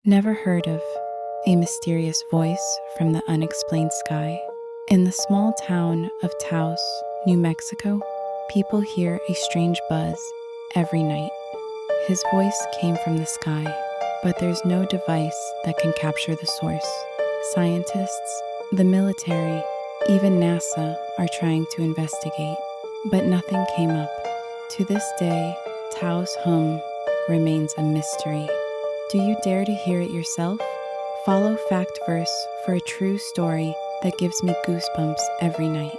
Never heard of a mysterious voice from the unexplained sky? In the small town of Taos, New Mexico, people hear a strange buzz every night. His voice came from the sky, but there's no device that can capture the source. Scientists, the military, even NASA are trying to investigate, but nothing came up. To this day, Taos hum remains a mystery. Do you dare to hear it yourself? Follow FactVerse for a true story that gives me goosebumps every night.